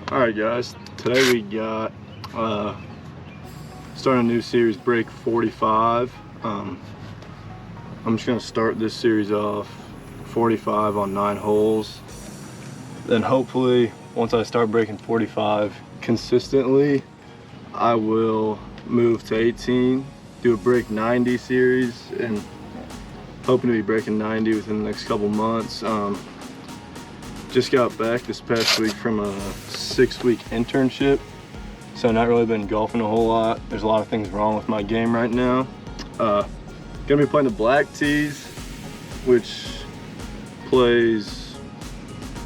Alright guys, today we got starting a new series, break 45. I'm just going to start this series off 45 on 9 holes. Then hopefully once I start breaking 45 consistently, I will move to 18, do a break 90 series, and hoping to be breaking 90 within the next couple months. Just got back this past week from a 6-week internship, so not really been golfing a whole lot. There's a lot of things wrong with my game right now. Gonna be playing the Black Tees, which plays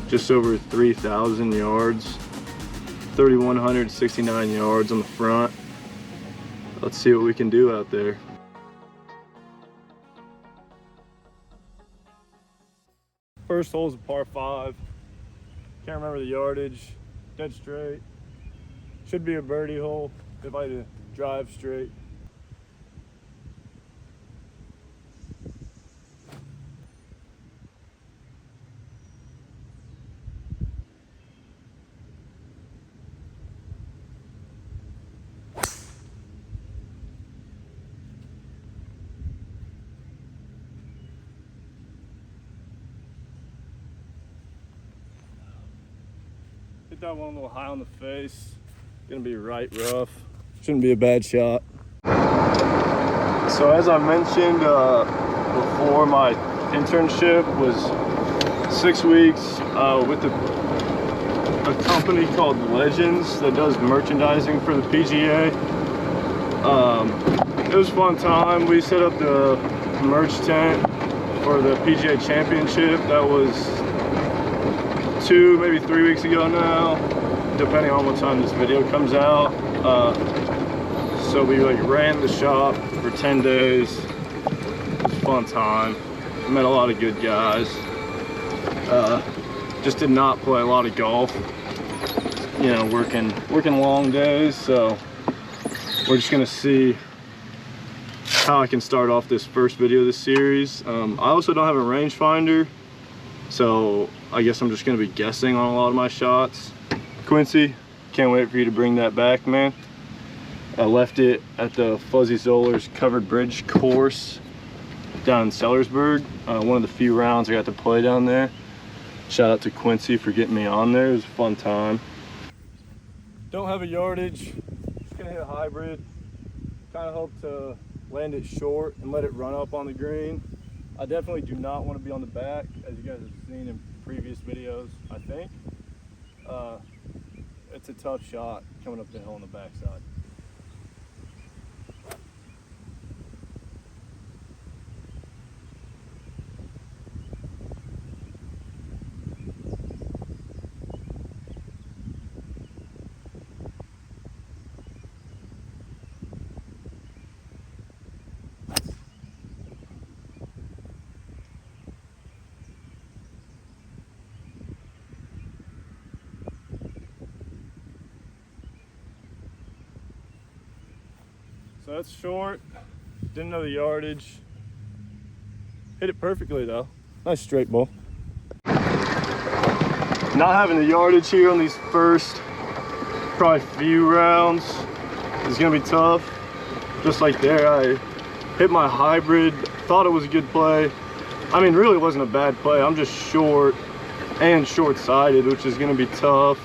just over 3,000 yards, 3,169 yards on the front. Let's see what we can do out there. First hole is a par 5. Can't remember the yardage. Dead straight. Should be a birdie hole if I had to drive straight. Hit that one a little high on the face. Gonna be right rough. Shouldn't be a bad shot. So as I mentioned before, my internship was 6 weeks with a company called Legends that does merchandising for the PGA. It was a fun time. We set up the merch tent for the PGA Championship. That was 2, maybe 3 weeks ago now, depending on what time this video comes out. So we ran the shop for 10 days. It was a fun time. Met a lot of good guys. Just did not play a lot of golf. You know, working long days. So we're just gonna see how I can start off this first video of this series. I also don't have a rangefinder, so I guess I'm just gonna be guessing on a lot of my shots. Quincy, can't wait for you to bring that back, man. I left it at the Fuzzy Zollers Covered Bridge course down in Sellersburg. One of the few rounds I got to play down there. Shout out to Quincy for getting me on there. It was a fun time. Don't have a yardage. Just gonna hit a hybrid. Kind of hope to land it short and let it run up on the green. I definitely do not want to be on the back, as you guys have seen in previous videos, I think. It's a tough shot coming up the hill on the backside. So that's short. Didn't know the yardage. Hit it perfectly though. Nice straight ball. Not having the yardage here on these first probably few rounds is gonna be tough. Just like there, I hit my hybrid, thought it was a good play. I mean, really wasn't a bad play. I'm just short and short-sided, which is gonna be tough.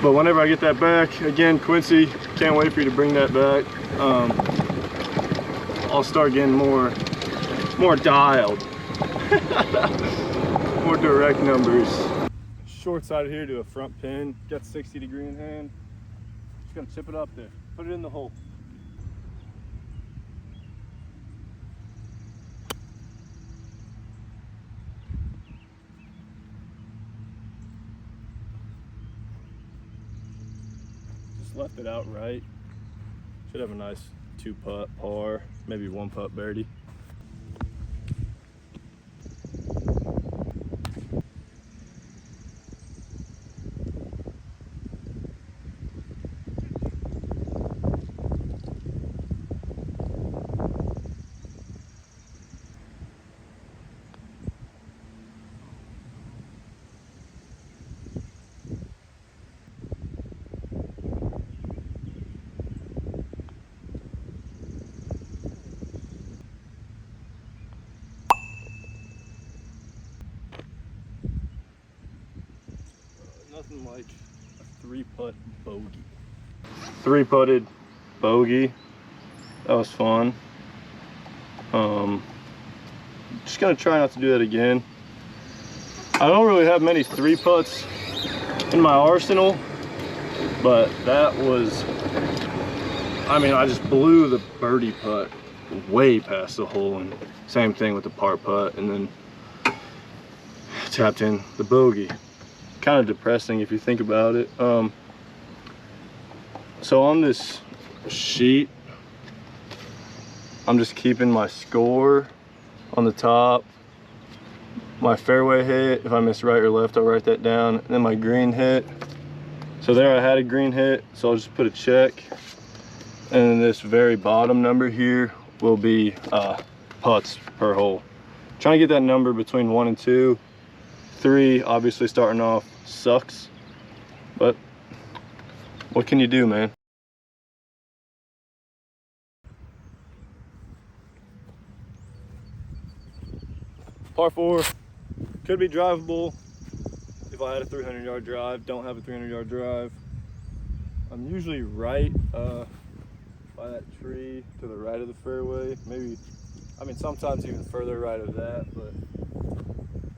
But whenever I get that back, again, Quincy, can't wait for you to bring that back. I'll start getting more dialed, more direct numbers. Short side here to a front pin, got 60 degree in hand. Just gonna chip it up there, put it in the hole. Left it out right. Should have a nice 2-putt par, maybe 1-putt birdie. hitting like a 3-putt bogey. 3-putted bogey. That was fun. Just gonna try not to do that again. I don't really have many 3-putts in my arsenal, but that was, I mean, I just blew the birdie putt way past the hole, and same thing with the par putt, and then tapped in the bogey. Kind of depressing if you think about it. So on this sheet, I'm just keeping my score on the top, my fairway hit, if I miss right or left I'll write that down, and then my green hit. So there I had a green hit, so I'll just put a check, and then this very bottom number here will be putts per hole. Trying to get that number between 1 and 2. 3 obviously starting off sucks, but what can you do, man? Par 4 could be drivable if I had a 300-yard drive. Don't have a 300-yard drive. I'm usually right by that tree to the right of the fairway. Maybe, I mean, sometimes even further right of that, but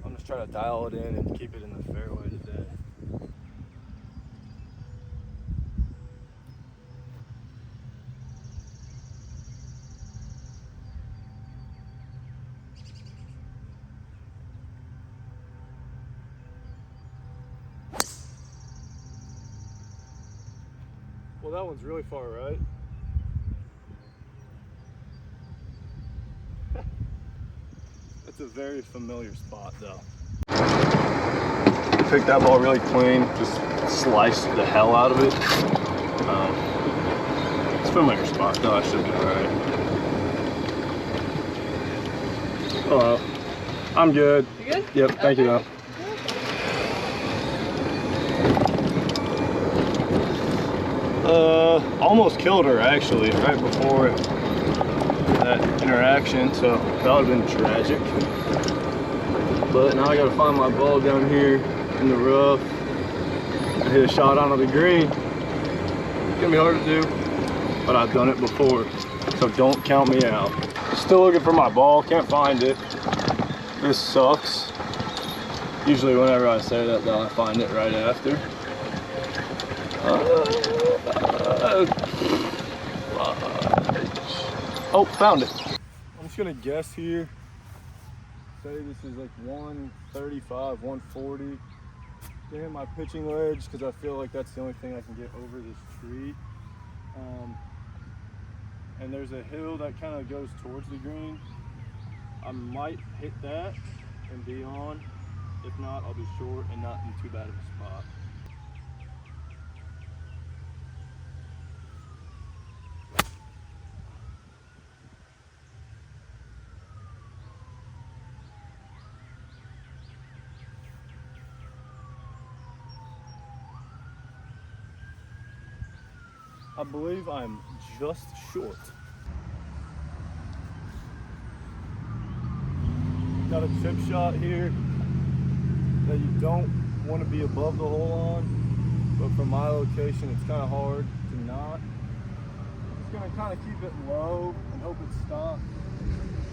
I'm just trying to dial it in and keep it in the fairway today. Well, that one's really far right. It's a very familiar spot though. Picked that ball really clean, just sliced the hell out of it. It's a familiar spot though, I should be alright. Hello. I'm good. You good? Yep, thank you though. Almost killed her actually, right before that interaction, so that would have been tragic. But now I gotta find my ball down here in the rough. I hit a shot onto the green. It's gonna be hard to do, but I've done it before, so don't count me out. Still looking for my ball, can't find it. This sucks. Usually whenever I say that though, I find it right after. Oh, found it. I'm just gonna guess here. Say this is like 135, 140. To hit my pitching wedge, because I feel like that's the only thing I can get over this tree. And there's a hill that kind of goes towards the green. I might hit that and be on. If not, I'll be short and not in too bad of a spot. I believe I'm just short. Got a chip shot here that you don't want to be above the hole on, but for my location it's kind of hard to not. Just gonna kind of keep it low and hope it stops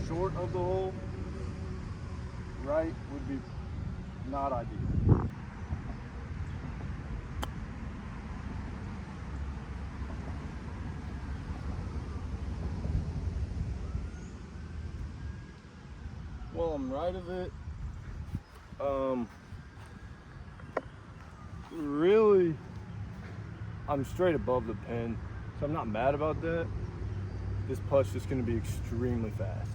short of the hole. Right would be not ideal. Well, I'm right of it. Really, I'm straight above the pin, so I'm not mad about that. This putt's just going to be extremely fast.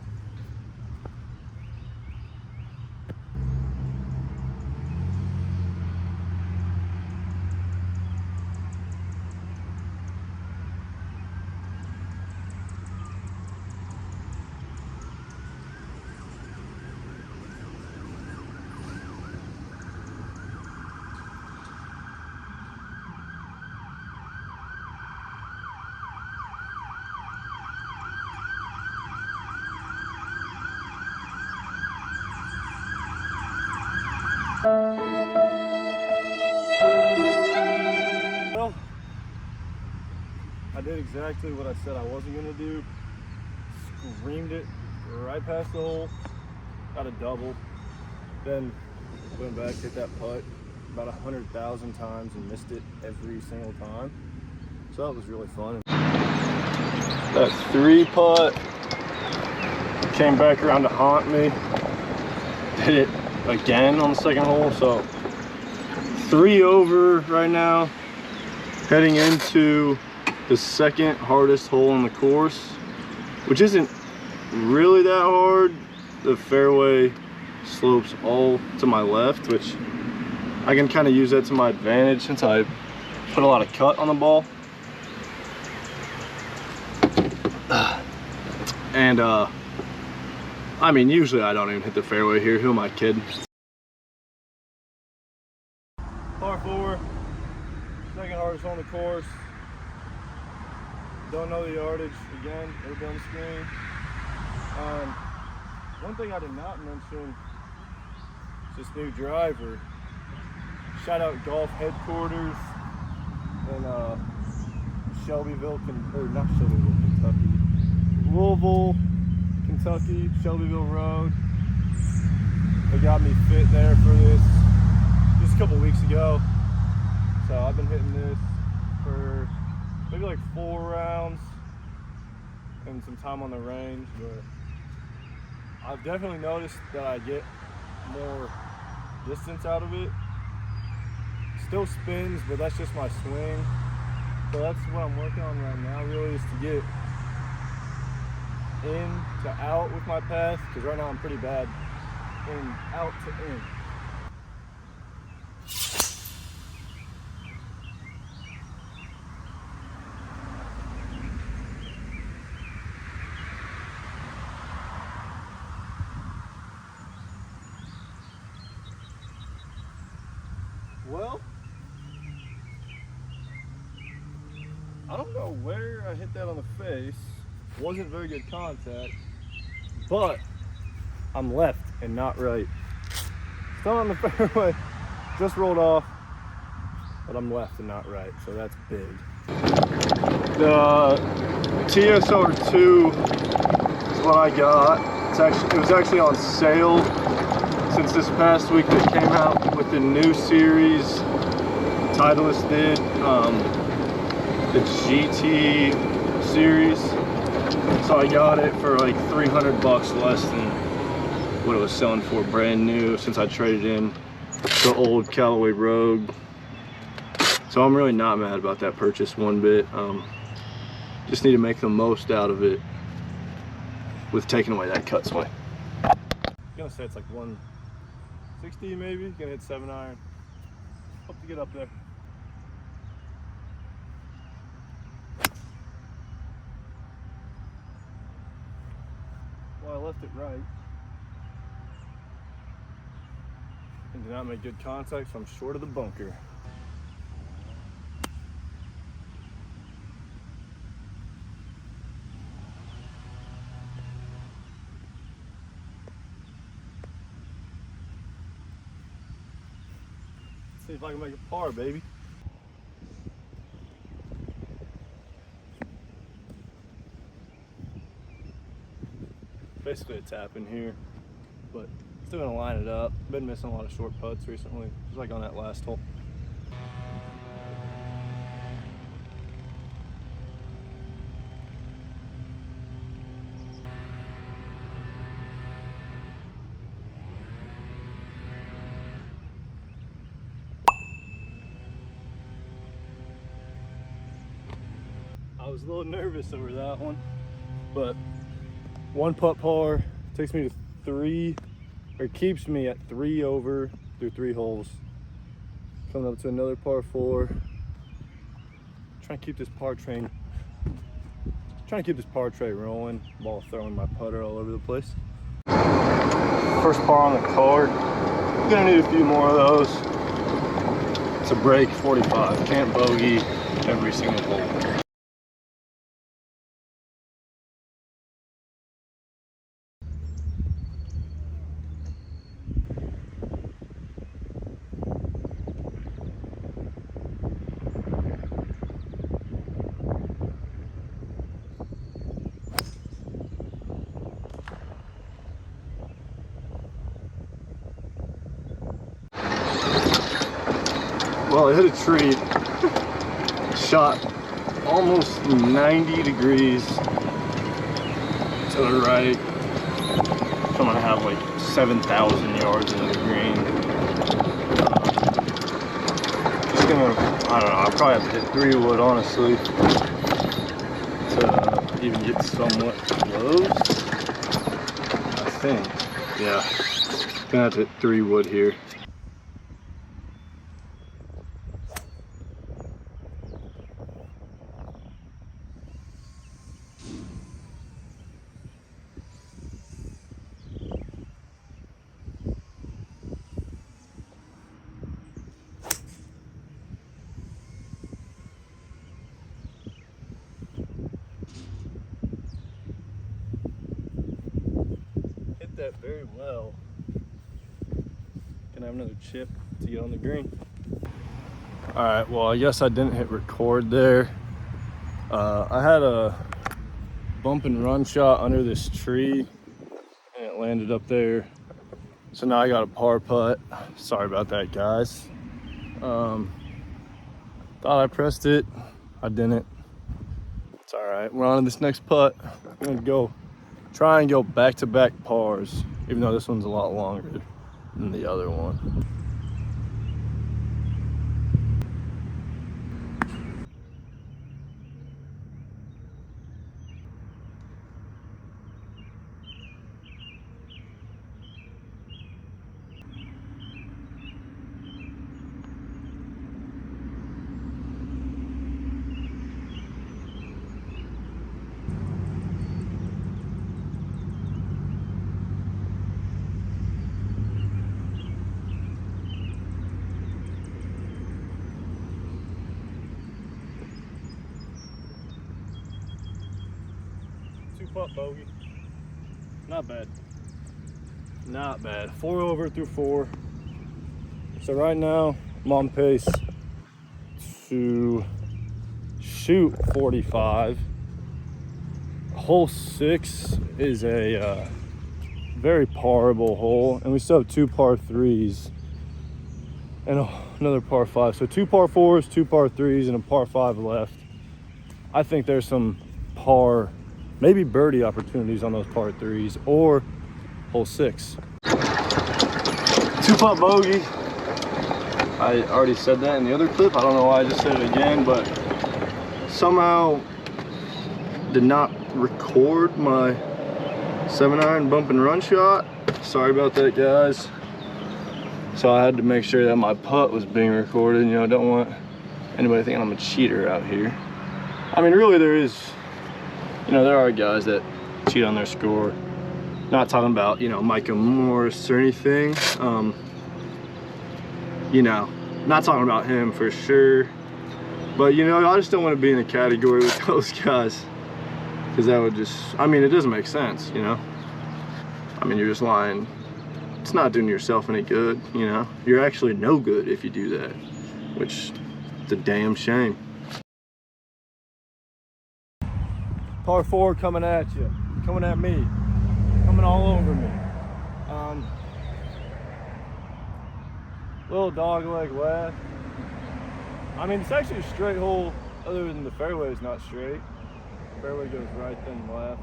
did exactly what I said I wasn't gonna do. Screamed it right past the hole, got a double. Then went back, hit that putt about 100,000 times and missed it every single time. So that was really fun. That 3 putt came back around to haunt me. Hit it again on the second hole. So 3 over right now, heading into the second hardest hole on the course, which isn't really that hard. The fairway slopes all to my left, which I can kind of use that to my advantage since I put a lot of cut on the ball. And I mean, usually I don't even hit the fairway here. Who am I kidding? Par 4, second hardest on the course. Don't know the yardage again. It'll be on the screen. One thing I did not mention is this new driver. Shout out Golf Headquarters in Shelbyville, or not Shelbyville, Kentucky. Louisville, Kentucky, Shelbyville Road. They got me fit there for this just a couple weeks ago. So I've been hitting this for maybe like 4 rounds and some time on the range, but I've definitely noticed that I get more distance out of it. Still spins, but that's just my swing. So that's what I'm working on right now, really, is to get in to out with my path, because right now I'm pretty bad in out to in. Well, I don't know where I hit that on the face. Wasn't very good contact, but I'm left and not right. Still on the fairway, just rolled off, but I'm left and not right, so that's big. The TSR2 is what I got. It was actually on sale since this past week. They came out with the new series. Titleist did the GT series, so I got it for like 300 bucks less than what it was selling for brand new, since I traded in the old Callaway Rogue. So I'm really not mad about that purchase one bit. Just need to make the most out of it with taking away that cut swing. I'm gonna say it's like 160 maybe. Gonna hit 7-iron. Hope to get up there. Well, I left it right and did not make good contact, so I'm short of the bunker. See if I can make a par, baby. Basically a tap in here, but still gonna line it up. Been missing a lot of short putts recently, just like on that last hole. I was a little nervous over that one, but 1 putt par takes me to 3, or keeps me at 3 over through 3 holes. Coming up to another par 4. Trying to keep this par train rolling while throwing my putter all over the place. First par on the card. Gonna need a few more of those. It's a break 45. Can't bogey every single hole. Well, it hit a tree, shot almost 90 degrees to the right. So I'm gonna have like 7,000 yards in the green. Just gonna, I don't know, I'll probably have to hit 3 wood, honestly, to even get somewhat close. I think, yeah. Gonna have to hit 3 wood here. That very well. Gonna have another chip to get on the green. All right, well, I guess I didn't hit record there. I had a bump and run shot under this tree and it landed up there. So now I got a par putt. Sorry about that, guys. Thought I pressed it. I didn't. It's all right. We're on to this next putt. I'm gonna try and go back-to-back pars, even though this one's a lot longer than the other one. Putt bogey. Not bad. Not bad. 4 over through 4. So right now I'm on pace to shoot 45. Hole 6 is a very parable hole, and we still have 2 par 3s and another par 5. So 2 par 4s, 2 par 3s, and a par 5 left. I think there's some par, maybe birdie opportunities on those par 3s or hole 6. 2-putt bogey. I already said that in the other clip. I don't know why I just said it again, but somehow did not record my 7-iron bump and run shot. Sorry about that, guys. So I had to make sure that my putt was being recorded. You know, I don't want anybody thinking I'm a cheater out here. I mean, really, there are guys that cheat on their score. Not talking about, Micah Morris or anything. Not talking about him for sure. But, I just don't want to be in a category with those guys. Because that would just, it doesn't make sense, you're just lying. It's not doing yourself any good, You're actually no good if you do that. Which is a damn shame. Par 4 coming at you, coming at me, coming all over me. Little dog leg left. It's actually a straight hole, other than the fairway is not straight. The fairway goes right then left.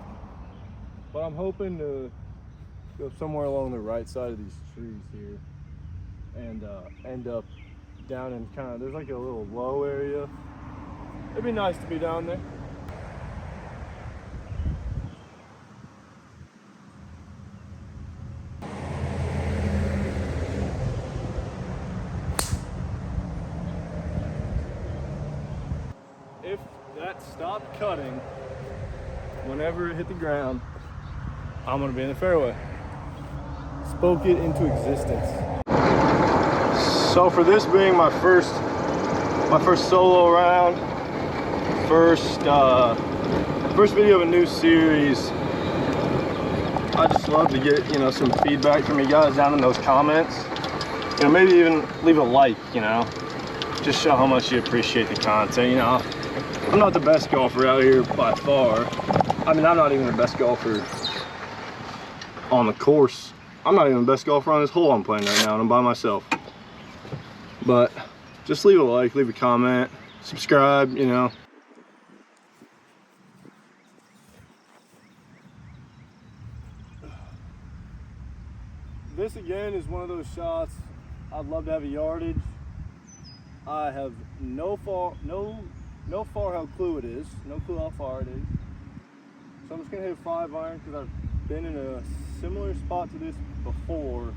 But I'm hoping to go somewhere along the right side of these trees here and end up down in there's like a little low area. It'd be nice to be down there. If that stopped cutting whenever it hit the ground, I'm gonna be in the fairway. Spoke it into existence. So for this being my first solo round, first video of a new series, I just love to get some feedback from you guys down in those comments. Maybe even leave a like. Just show how much you appreciate the content. I'm not the best golfer out here by far. I'm not even the best golfer on the course. I'm not even the best golfer on this hole I'm playing right now, and I'm by myself. But just leave a like, leave a comment, subscribe, you know. This again is one of those shots I'd love to have a yardage. I have no far how clue it is, no clue how far it is. So I'm just gonna hit a 5-iron because I've been in a similar spot to this before,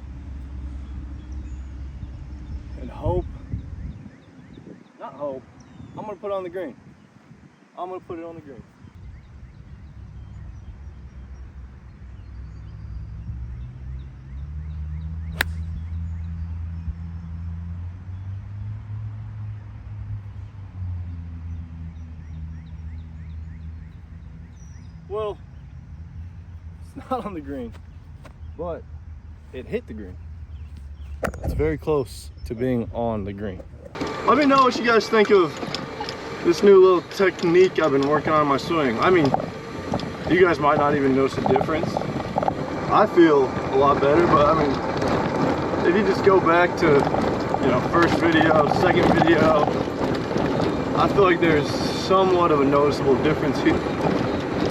and I'm gonna put it on the green. I'm gonna put it on the green. Well, it's not on the green, but it hit the green. It's very close to being on the green. Let me know what you guys think of this new little technique I've been working on in my swing. I mean, you guys might not even notice a difference. I feel a lot better, but I mean, if you just go back to, you know, first video, second video, I feel like there's somewhat of a noticeable difference here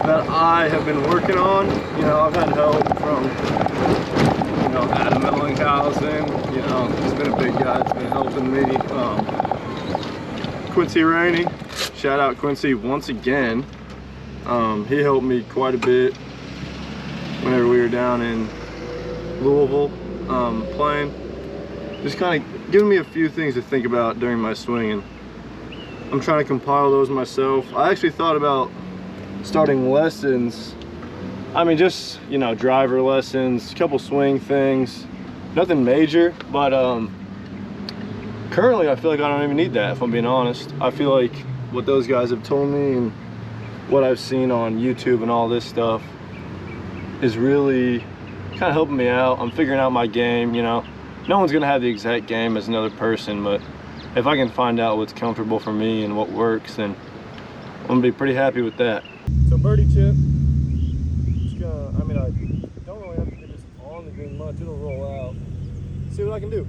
that I have been working on. You know, I've had help from, you know, Adam Ellinghausen, you know, he's been a big guy that's been helping me. Quincy Rainey, shout out Quincy once again. He helped me quite a bit whenever we were down in Louisville playing. Just kind of giving me a few things to think about during my swing, and I'm trying to compile those myself. I actually thought about starting lessons. I mean, just, you know, driver lessons, a couple swing things, nothing major, but currently I feel like I don't even need that, if I'm being honest. I feel like what those guys have told me and what I've seen on YouTube and all this stuff is really kind of helping me out. I'm figuring out my game, you know. No one's gonna have the exact game as another person, but if I can find out what's comfortable for me and what works, then I'm gonna be pretty happy with that. So birdie chip, just gonna, I mean, I don't really have to get this on the green much, it'll roll out. See what I can do.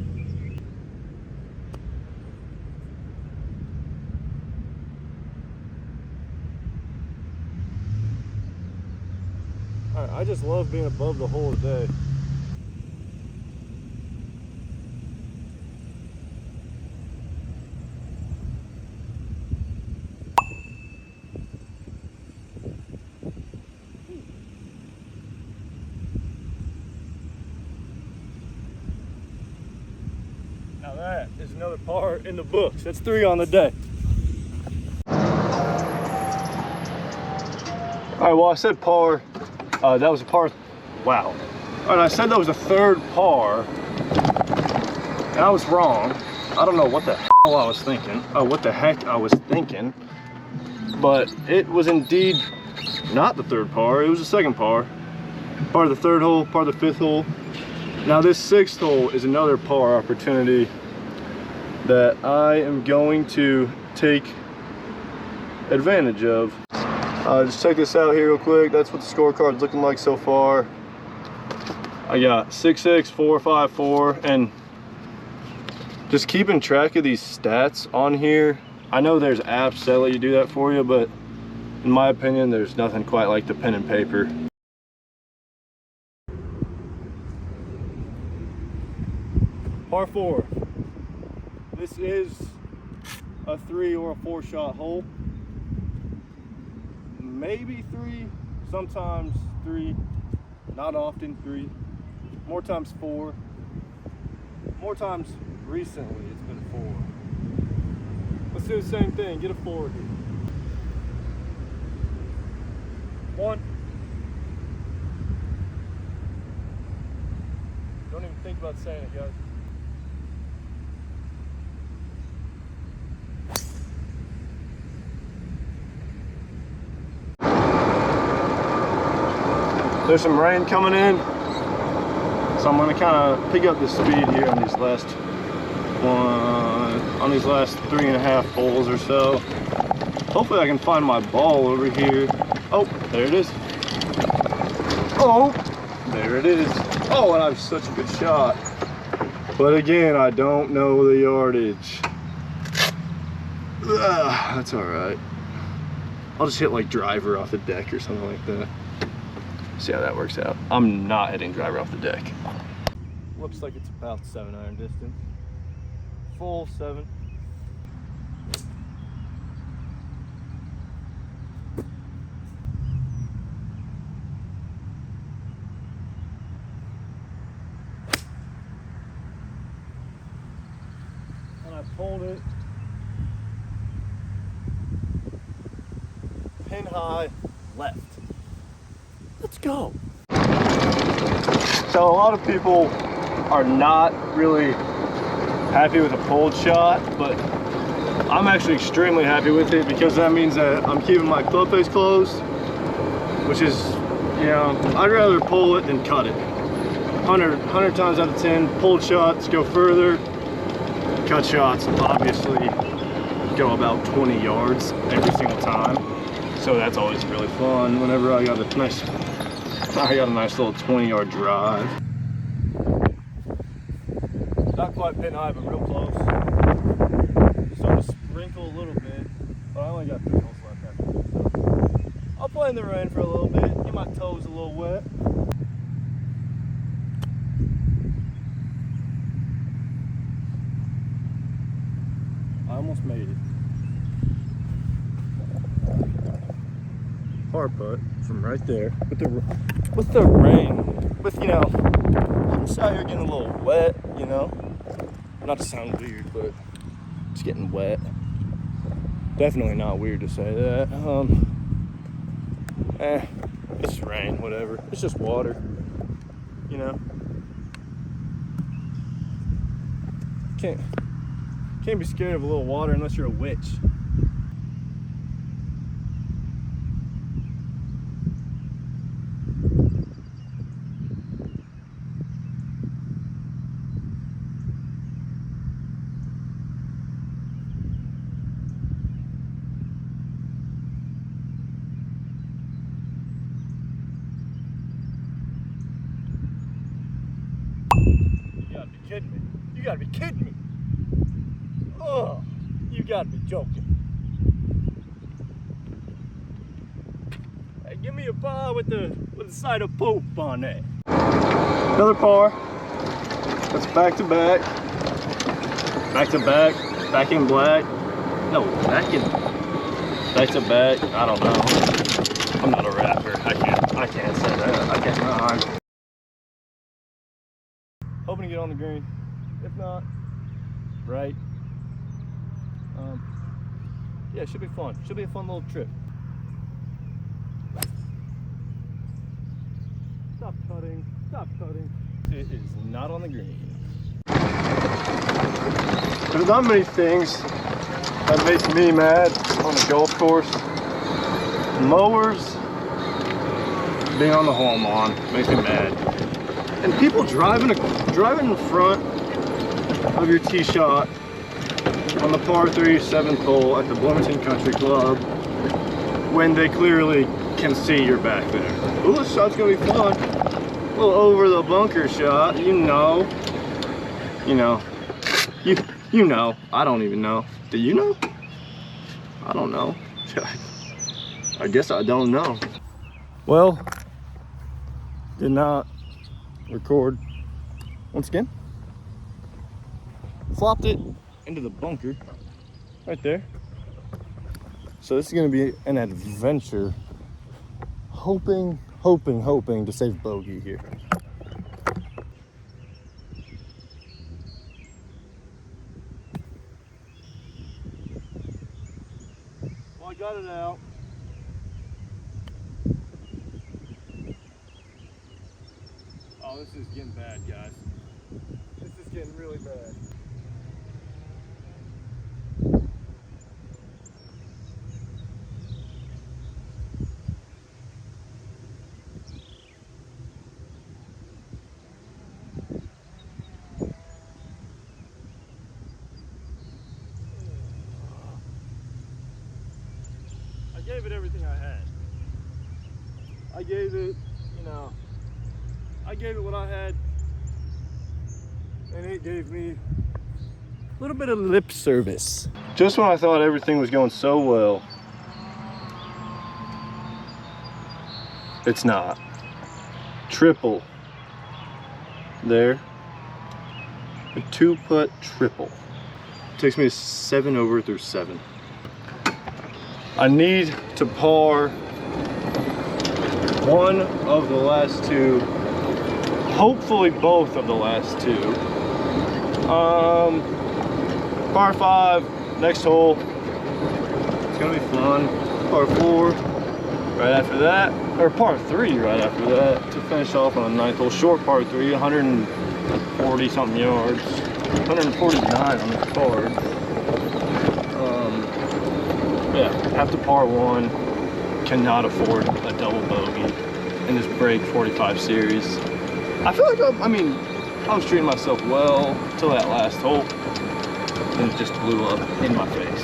All right, I just love being above the hole today. Now that is another par in the books. That's 3 on the day. All right, well, I said par. That was a par. Wow. All right, I said that was a 3rd par, and I was wrong. I don't know what the hell I was thinking. What the heck I was thinking. But it was indeed not the 3rd par. It was the 2nd par. Part of the 3rd hole, part of the 5th hole. Now this 6th hole is another par opportunity that I am going to take advantage of. Just check this out here real quick. That's what the scorecard's looking like so far. I got 6-6, 4-5, 4, and just keeping track of these stats on here. I know there's apps that let you do that for you, but in my opinion, there's nothing quite like the pen and paper. Par 4. This is a 3 or a 4 shot hole. Maybe 3, sometimes 3, not often 3, more times 4, more times recently it's been 4. Let's do the same thing, get a 4 here. 1. Don't even think about saying it, guys. There's some rain coming in, so I'm going to kind of pick up the speed here on these last 3.5 holes or so. Hopefully I can find my ball over here. Oh, there it is. Oh, there it is. Oh, and I have such a good shot. But again, I don't know the yardage. That's all right. I'll just hit like driver off the deck or something like that. See how that works out. I'm not hitting driver off the deck. Looks like it's about 7-iron distance. Full 7. And I pulled it. Pin high, left. Let's go. So a lot of people are not really happy with a pulled shot, but I'm actually extremely happy with it because that means that I'm keeping my club face closed, which is, you know, I'd rather pull it than cut it. 100 times out of 10, pulled shots go further. Cut shots obviously go about 20 yards every single time. So that's always really fun whenever I got a nice little 20-yard drive. Not quite pin high, but real close. Starting to sprinkle a little bit, but I only got 3 holes left after this. So I'll play in the rain for a little bit, get my toes a little wet. I almost made it. Par putt from right there with the rain, with, you know, I'm just out here getting a little wet, you know, not to sound weird, but it's getting wet. Definitely not weird to say that. It's rain, whatever. It's just water, you know. Can't be scared of a little water unless you're a witch. Kidding me. You gotta be kidding me. Oh, you gotta be joking. Hey, give me a par with the side of poop on it. Another par. That's back to back. Back to back. Back in black. No, back to back. I don't know. I'm not a rapper. I can't say that. I can't rhyme. Hoping to get on the green. If not, right. Yeah, it should be fun. Should be a fun little trip. Stop cutting. Stop cutting. It is not on the green. There's not many things that makes me mad on the golf course. Mowers, being on the hole I'm on, makes me mad. And people driving in front of your tee shot on the par 3 7th hole at the Bloomington Country Club when they clearly can see you're back there. Ooh, this shot's gonna be fun. A little over the bunker shot, you know. You know. You know. I don't even know. Do you know? I don't know. I guess I don't know. Well, did not record once again. Flopped it into the bunker right there. So this is going to be an adventure. Hoping to save bogey here. Well, I got it out. Oh, this is getting bad, guys. This is getting really bad. I gave it everything I had. I gave it, you know, I gave it what I had, and it gave me A little bit of lip service. Just when I thought everything was going so well, it's not. Triple. There. A 2-putt triple. Takes me to 7 over through 7. I need to par one of the last two, hopefully both of the last two. Par 5, next hole. It's gonna be fun. Par 4, right after that, or par 3 right after that, to finish off on a 9th hole. Short par 3, 140 something yards, 149 on the card. Yeah, have to par 1. Cannot afford a double bogey in this break 45 series. I feel like I was treating myself well till that last hole, and it just blew up in my face.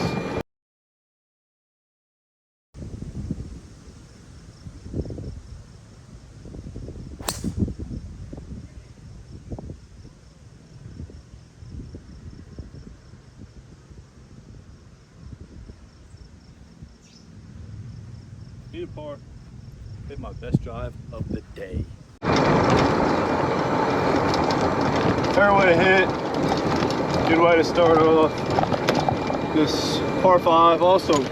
Need a par. Hit my best drive of the day. Fairway to hit. Good way to start off. This par 5 also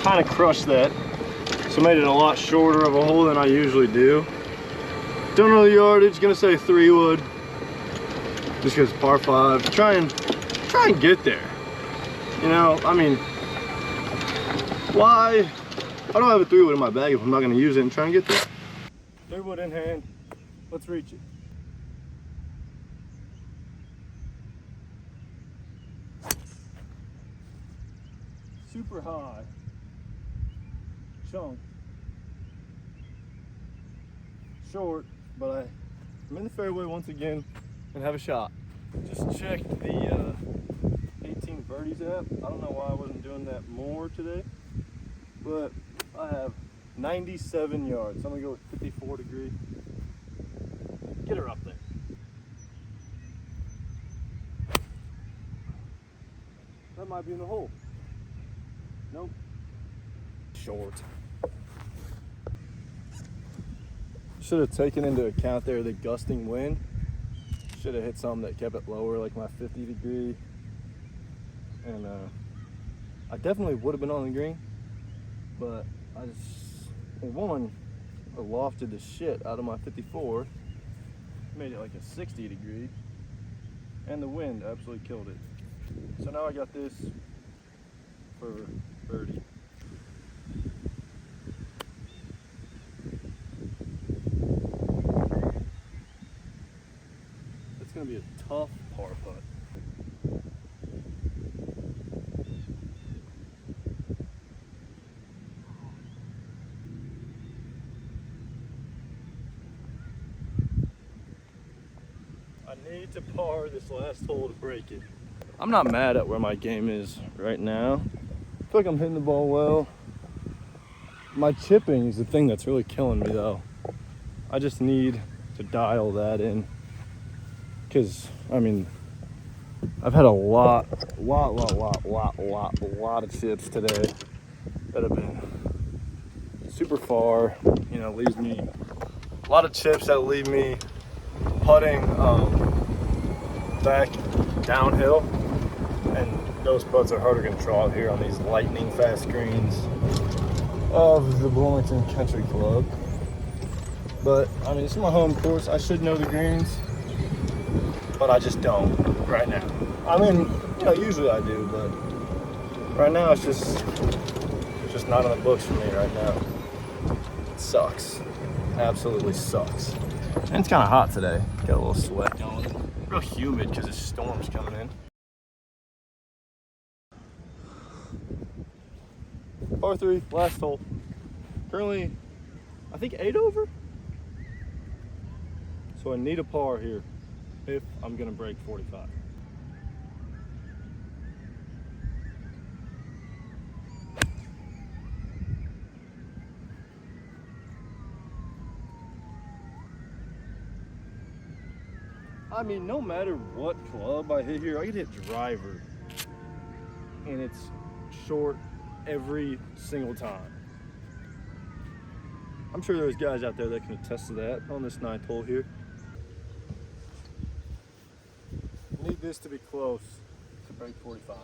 kind of crushed that, so made it a lot shorter of a hole than I usually do. Don't know the yardage. Gonna say 3 wood. Just because par 5. Try and get there. You know, I mean, why? I don't have a 3 wood in my bag if I'm not going to use it and try and get there. 3 wood in hand. Let's reach it. Super high. Chunk. Short, but I'm in the fairway once again and have a shot. Just checked the 18 birdies app. I don't know why I wasn't doing that more today, but I have 97 yards. So I'm gonna go with 54 degree. Get her up there. That might be in the hole. Nope. Short. Should have taken into account there the gusting wind. Should have hit something that kept it lower, like my 50 degree. And I definitely would have been on the green, but I lofted the shit out of my 54, made it like a 60 degree, and the wind absolutely killed it. So now I got this for birdie. It's gonna be a tough par putt. I need to par this last hole to break it. I'm not mad at where my game is right now. I feel like I'm hitting the ball well. My chipping is the thing that's really killing me though. I just need to dial that in. Cause I mean, I've had a lot of chips today that have been super far. You know, leaves me a lot of chips that leave me putting back downhill, and those putts are harder to control out here on these lightning fast greens of the Bloomington Country Club. But I mean, it's my home course. I should know the greens, but I just don't right now. I mean, you know, usually I do, but right now it's just not in the books for me right now. It sucks. Absolutely sucks. And it's kind of hot today. Got a little sweat going. Real humid because this storm's coming in. Par 3, last hole. Currently, I think 8 over. So I need a par here if I'm gonna break 45. I mean, no matter what club I hit here, I could hit driver and it's short every single time. I'm sure there's guys out there that can attest to that on this 9th hole here. Need this to be close to break 45.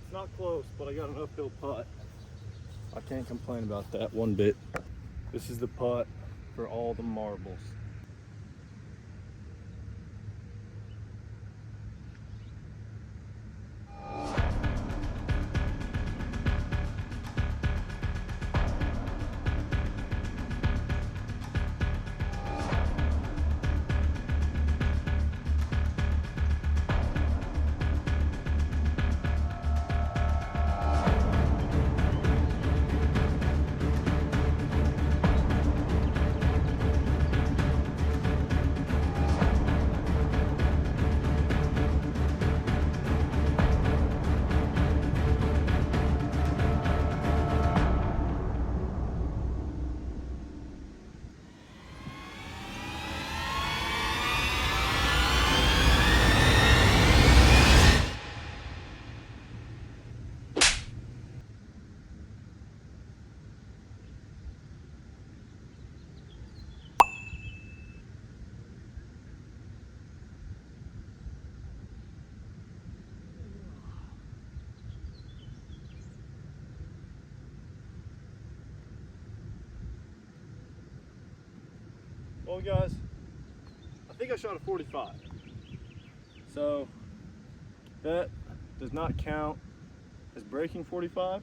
It's not close, but I got an uphill putt. I can't complain about that one bit. This is the putt for all the marbles. Well guys, I think I shot a 45. So that does not count as breaking 45.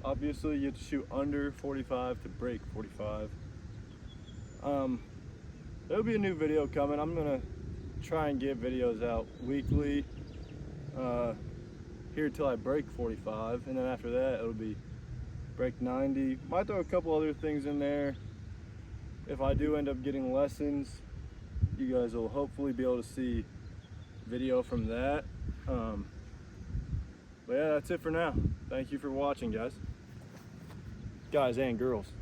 Obviously you have to shoot under 45 to break 45. There'll be a new video coming. I'm gonna try and get videos out weekly here till I break 45, and then after that it'll be break 90. Might throw a couple other things in there. If I do end up getting lessons, you guys will hopefully be able to see video from that. But yeah, that's it for now. Thank you for watching, guys and girls.